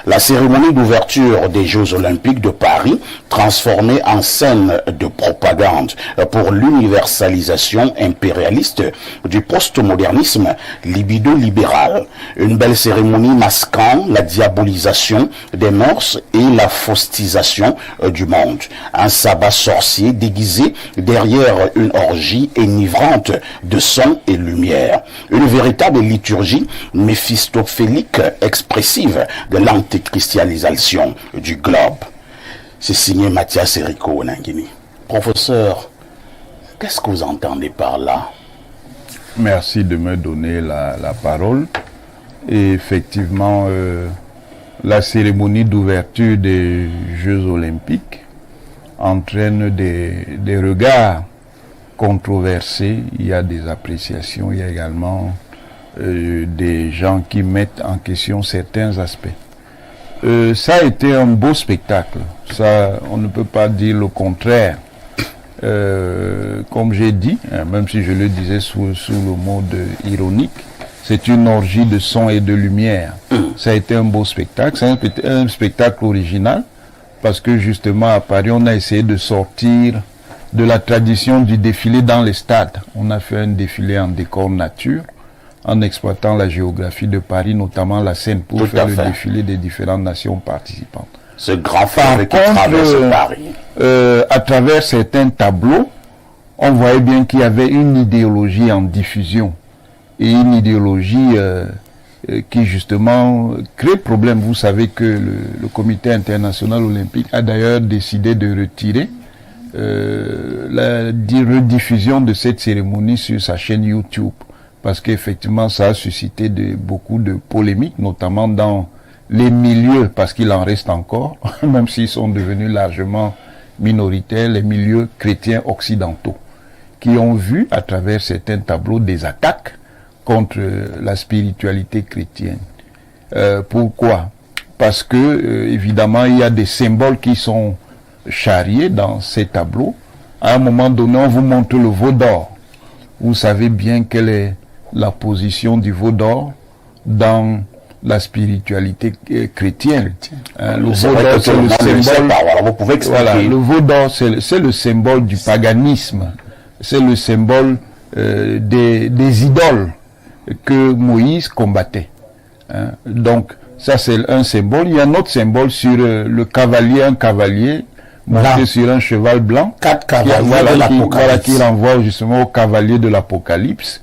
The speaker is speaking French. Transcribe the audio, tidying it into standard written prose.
La cérémonie d'ouverture des Jeux Olympiques de Paris, transformée en scène de propagande pour l'universalisation impérialiste du postmodernisme libido-libéral. Une belle cérémonie masquant la diabolisation des mœurs et la faustisation du monde. Un sabbat sorcier déguisé derrière une orgie enivrante de son et lumière. Une véritable liturgie méphistophélique expressive de l'antéchristianisation du globe. C'est signé Mathias Eriko Nangini. Professeur, qu'est-ce que vous entendez par là? Merci de me donner la parole. Et effectivement, la cérémonie d'ouverture des Jeux Olympiques entraîne des regards controversés. Il y a des appréciations, il y a également des gens qui mettent en question certains aspects. Ça a été un beau spectacle. Ça, on ne peut pas dire le contraire. Comme j'ai dit, même si je le disais sous le mode ironique, c'est une orgie de son et de lumière. Ça a été un beau spectacle. C'est un spectacle original parce que justement à Paris, on a essayé de sortir de la tradition du défilé dans les stades. On a fait un défilé en décor nature, en exploitant la géographie de Paris, notamment la Seine, pour faire le défilé des différentes nations participantes. Ce grand fleuve qui traverse Paris. À travers certains tableaux, on voyait bien qu'il y avait une idéologie en diffusion et une idéologie qui justement crée problème. Vous savez que le Comité international olympique a d'ailleurs décidé de retirer la rediffusion de cette cérémonie sur sa chaîne YouTube, parce qu'effectivement ça a suscité beaucoup de polémiques, notamment dans les milieux, parce qu'il en reste encore, même s'ils sont devenus largement minoritaires, les milieux chrétiens occidentaux, qui ont vu à travers certains tableaux des attaques contre la spiritualité chrétienne. Pourquoi? Parce que évidemment il y a des symboles qui sont charriés dans ces tableaux. À un moment donné, on vous montre le veau d'or. Vous savez bien quelle est la position du veau d'or dans la spiritualité chrétienne. Le veau d'or, c'est le symbole. Vous pouvez expliquer. Voilà, le veau d'or, c'est le symbole du paganisme. C'est le symbole des idoles que Moïse combattait. Donc, ça c'est un symbole. Il y a un autre symbole sur le cavalier, un cavalier monté sur un cheval blanc. 4 cavaliers de l'Apocalypse. Qui renvoie justement au cavalier de l'Apocalypse.